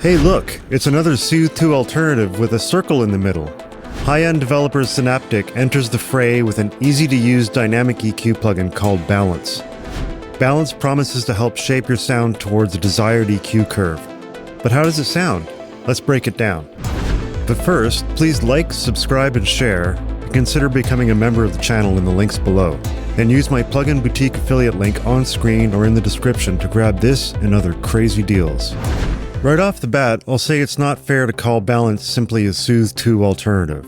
Hey look, it's another Soothe 2 alternative with a circle in the middle. High-end developer Zynaptiq enters the fray with an easy-to-use dynamic EQ plugin called Balance. Balance promises to help shape your sound towards a desired EQ curve. But how does it sound? Let's break it down. But first, please like, subscribe, and share, and consider becoming a member of the channel in the links below. And use my plugin boutique affiliate link on screen or in the description to grab this and other crazy deals. Right off the bat, I'll say it's not fair to call Balance simply a Soothe 2 alternative.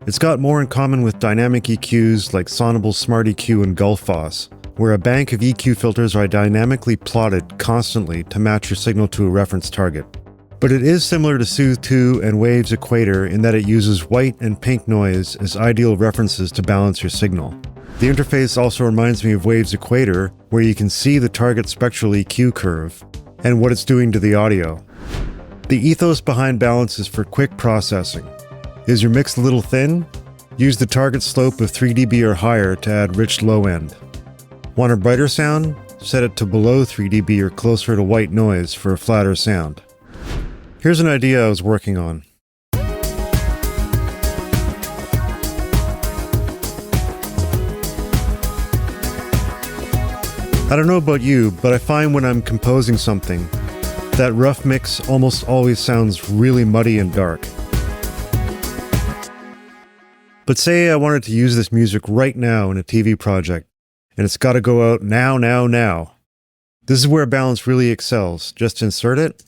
It's got more in common with dynamic EQs like Sonable's Smart EQ and Gullfoss, where a bank of EQ filters are dynamically plotted constantly to match your signal to a reference target. But it is similar to Soothe 2 and Waves Equator in that it uses white and pink noise as ideal references to balance your signal. The interface also reminds me of Waves Equator, where you can see the target spectral EQ curve and what it's doing to the audio. The ethos behind Balance is for quick processing. Is your mix a little thin? Use the target slope of 3 dB or higher to add rich low end. Want a brighter sound? Set it to below 3 dB or closer to white noise for a flatter sound. Here's an idea I was working on. I don't know about you, but I find when I'm composing something, that rough mix almost always sounds really muddy and dark. But say I wanted to use this music right now in a TV project, and it's got to go out now. This is where Balance really excels. Just insert it.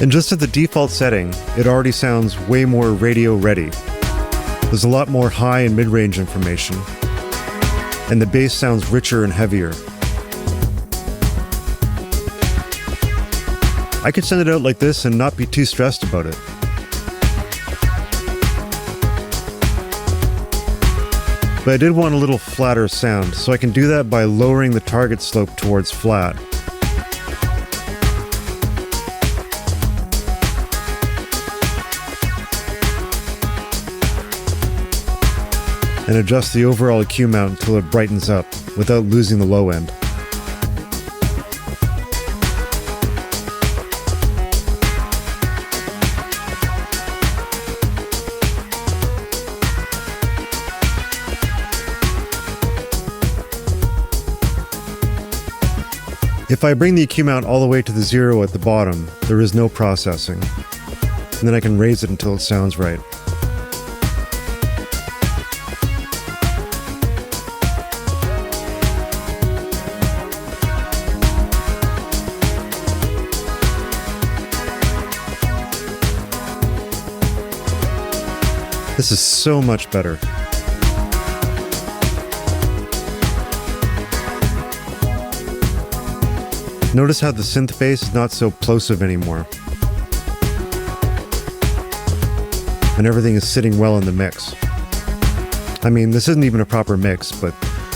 And just at the default setting, it already sounds way more radio ready. There's a lot more high and mid-range information, and the bass sounds richer and heavier. I could send it out like this and not be too stressed about it. But I did want a little flatter sound, so I can do that by lowering the target slope towards flat. And adjust the overall EQ mount until it brightens up, without losing the low end. If I bring the EQ mount all the way to the 0 at the bottom, there is no processing. And then I can raise it until it sounds right. This is so much better. Notice how the synth bass is not so plosive anymore. And everything is sitting well in the mix. I mean, this isn't even a proper mix, but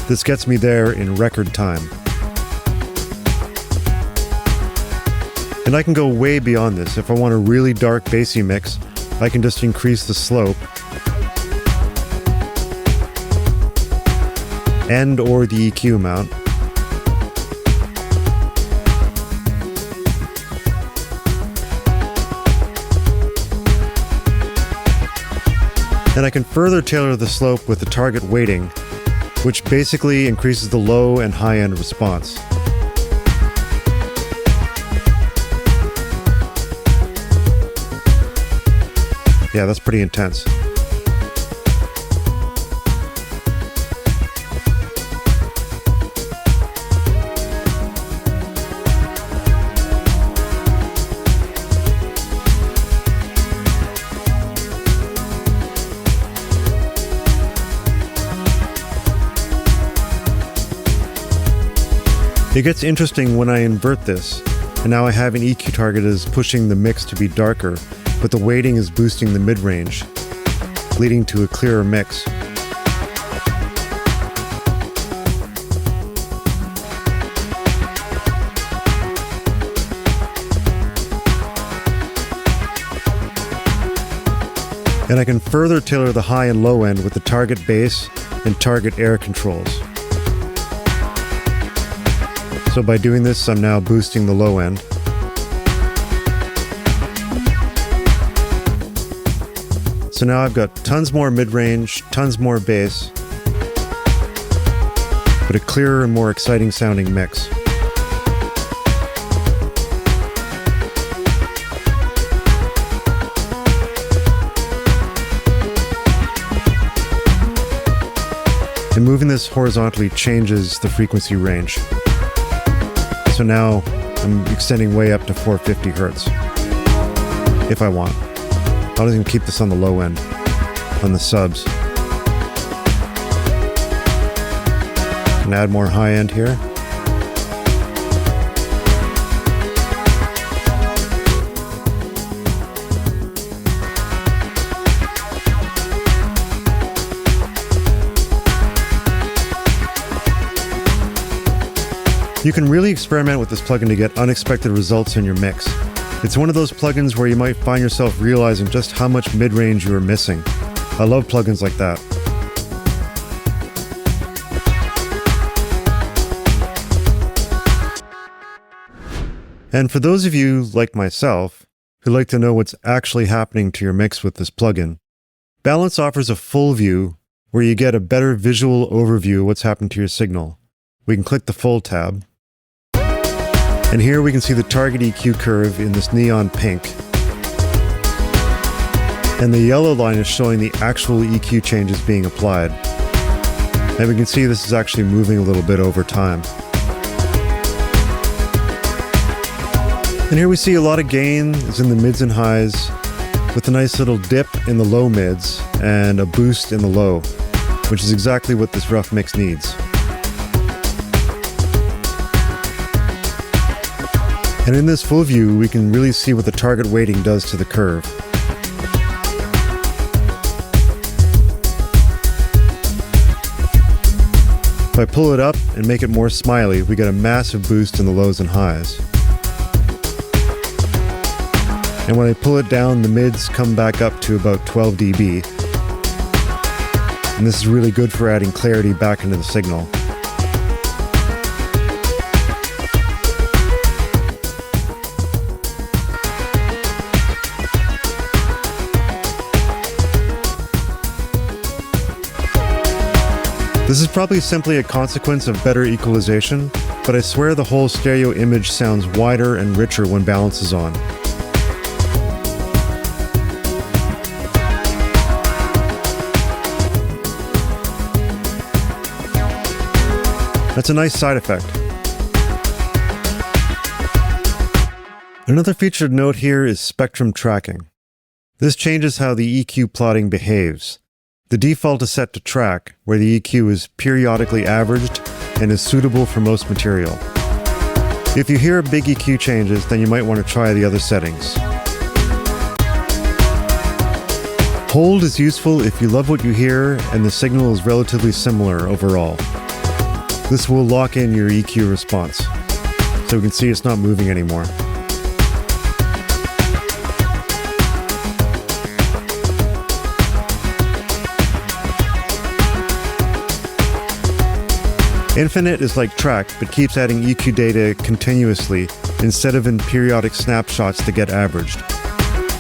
this gets me there in record time. And I can go way beyond this. If I want a really dark bassy mix, I can just increase the slope and or the EQ mount. And I can further tailor the slope with the target weighting, which basically increases the low and high end response. Yeah, that's pretty intense. It gets interesting when I invert this, and now I have an EQ target as pushing the mix to be darker, but the weighting is boosting the mid-range, leading to a clearer mix. And I can further tailor the high and low end with the target bass and target air controls. So by doing this, I'm now boosting the low end. So now I've got tons more mid-range, tons more bass, but a clearer and more exciting sounding mix. And moving this horizontally changes the frequency range. So now I'm extending way up to 450 Hertz, if I want. I'll just even keep this on the low end, on the subs. And add more high end here. You can really experiment with this plugin to get unexpected results in your mix. It's one of those plugins where you might find yourself realizing just how much mid-range you are missing. I love plugins like that. And for those of you, like myself, who like to know what's actually happening to your mix with this plugin, Balance offers a full view where you get a better visual overview of what's happened to your signal. We can click the Full tab. And here we can see the target EQ curve in this neon pink. And the yellow line is showing the actual EQ changes being applied. And we can see this is actually moving a little bit over time. And here we see a lot of gain is in the mids and highs, with a nice little dip in the low mids and a boost in the low, which is exactly what this rough mix needs. And in this full view, we can really see what the target weighting does to the curve. If I pull it up and make it more smiley, we get a massive boost in the lows and highs. And when I pull it down, the mids come back up to about 12 dB. And this is really good for adding clarity back into the signal. This is probably simply a consequence of better equalization, but I swear the whole stereo image sounds wider and richer when balance is on. That's a nice side effect. Another featured note here is spectrum tracking. This changes how the EQ plotting behaves. The default is set to track, where the EQ is periodically averaged and is suitable for most material. If you hear big EQ changes, then you might want to try the other settings. Hold is useful if you love what you hear and the signal is relatively similar overall. This will lock in your EQ response, so we can see it's not moving anymore. Infinite is like track, but keeps adding EQ data continuously instead of in periodic snapshots to get averaged.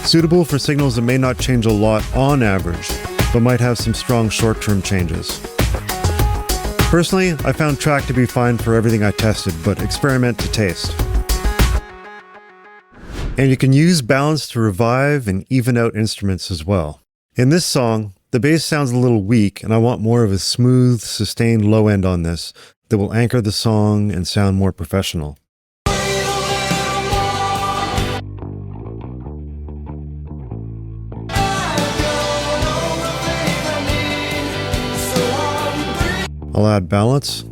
Suitable for signals that may not change a lot on average, but might have some strong short-term changes. Personally, I found track to be fine for everything I tested, but experiment to taste. And you can use balance to revive and even out instruments as well. In this song, the bass sounds a little weak, and I want more of a smooth, sustained low end on this that will anchor the song and sound more professional. I'll add balance.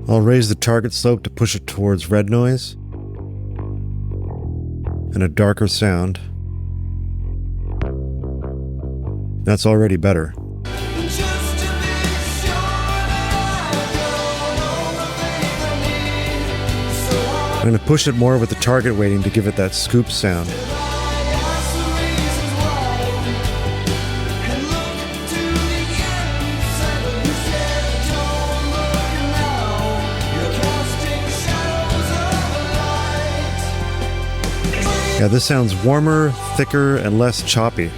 I'll raise the target slope to push it towards red noise and a darker sound. That's already better. I'm going to push it more with the target weighting to give it that scoop sound. Yeah, this sounds warmer, thicker, and less choppy.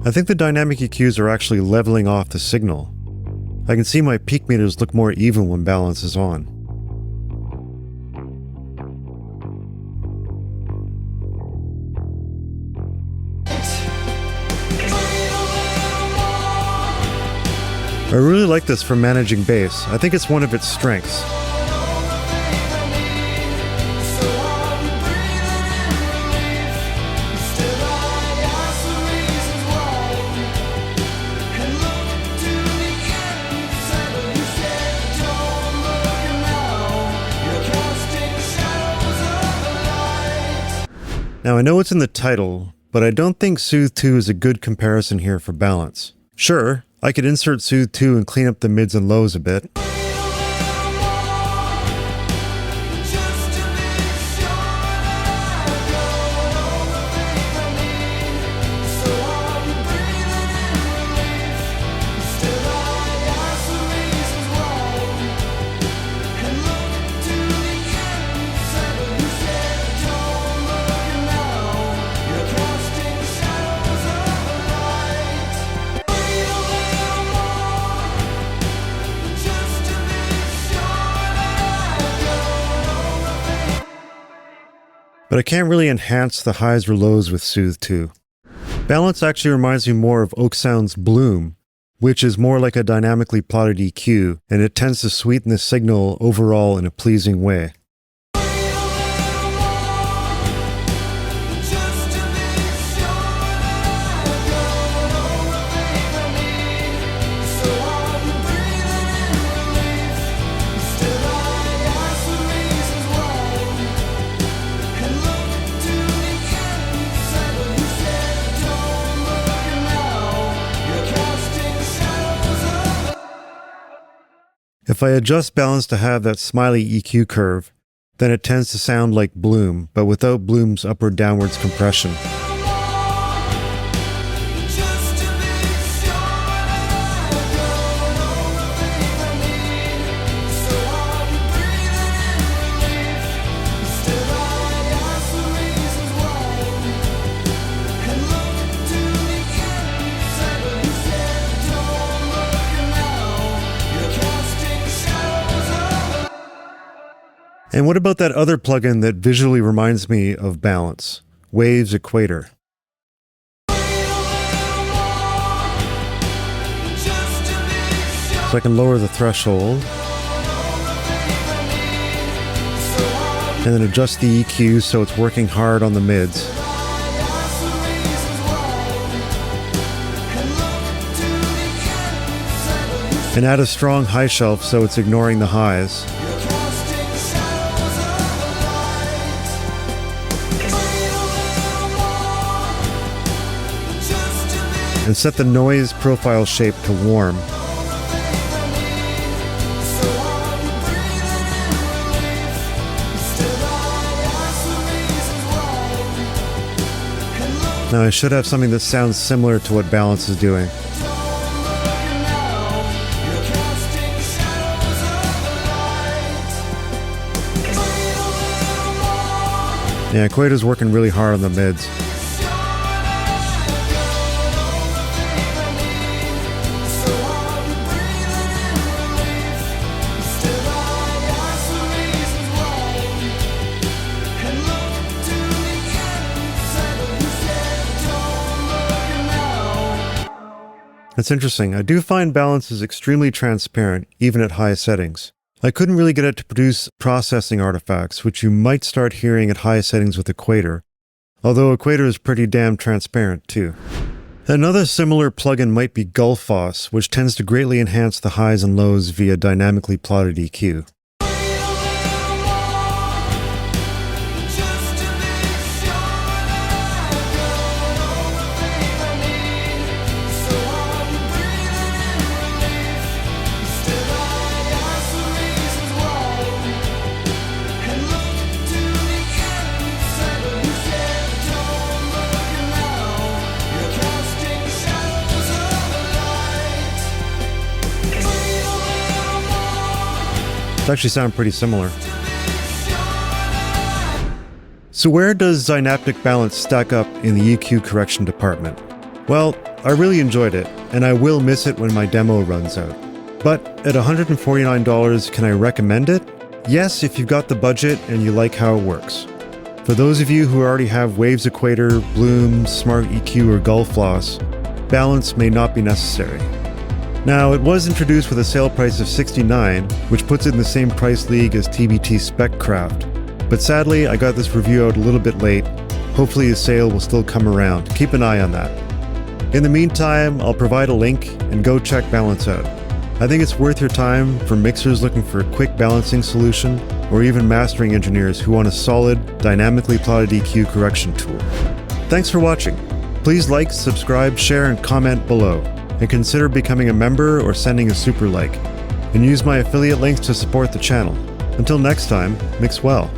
I think the dynamic EQs are actually leveling off the signal. I can see my peak meters look more even when balance is on. I really like this for managing bass. I think it's one of its strengths. Now I know it's in the title, but I don't think Soothe 2 is a good comparison here for balance. Sure, I could insert Soothe 2 and clean up the mids and lows a bit. But I can't really enhance the highs or lows with Soothe 2. Balance actually reminds me more of Oak Sound's Bloom, which is more like a dynamically plotted EQ, and it tends to sweeten the signal overall in a pleasing way. If I adjust balance to have that smiley EQ curve, then it tends to sound like Bloom, but without Bloom's upward-downwards compression. And what about that other plugin that visually reminds me of balance? Waves Equator. So I can lower the threshold. And then adjust the EQ so it's working hard on the mids. And add a strong high shelf so it's ignoring the highs. And set the noise profile shape to warm. Now I should have something that sounds similar to what balance is doing. Yeah, Equator's working really hard on the mids. It's interesting. I do find balance is extremely transparent, even at high settings. I couldn't really get it to produce processing artifacts, which you might start hearing at high settings with Equator, although Equator is pretty damn transparent too. Another similar plugin might be Gullfoss, which tends to greatly enhance the highs and lows via dynamically plotted EQ. actually sound pretty similar. So where does Zynaptiq Balance stack up in the EQ correction department? Well, I really enjoyed it, and I will miss it when my demo runs out. But at $149, can I recommend it? Yes, if you've got the budget and you like how it works. For those of you who already have Waves Equator, Bloom, Smart EQ, or Gullfoss, Balance may not be necessary. Now, it was introduced with a sale price of $69, which puts it in the same price league as TBT SpecCraft. But sadly, I got this review out a little bit late. Hopefully a sale will still come around. Keep an eye on that. In the meantime, I'll provide a link and go check Balance out. I think it's worth your time for mixers looking for a quick balancing solution, or even mastering engineers who want a solid, dynamically plotted EQ correction tool. Thanks for watching. Please like, subscribe, share, and comment below, and consider becoming a member or sending a super like, and use my affiliate links to support the channel. Until next time, mix well.